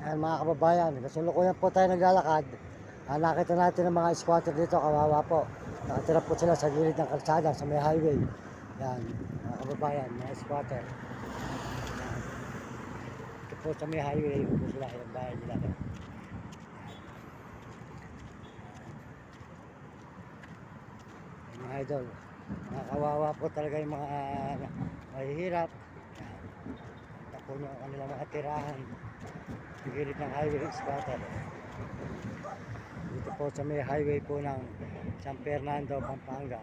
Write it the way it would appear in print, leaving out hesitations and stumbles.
Ayan mga kababayan, kasulukuyan po tayo naglalakad. Nakita natin ang mga squatter dito, kawawa po. Nakatira po sila sa gilid ng kalsada, sa may highway. Yan, mga kababayan, mga squatter. Yan. Ito po sa may highway, ito po sila, yung bahay nila. Mga idol, mga kawawa po talaga yung mga mahihirap. Yan. Ito po yung kanilang mga tirahan. Sa gilid ng highway, squatter. Dito po sa may highway po ng San Fernando, Pampanga.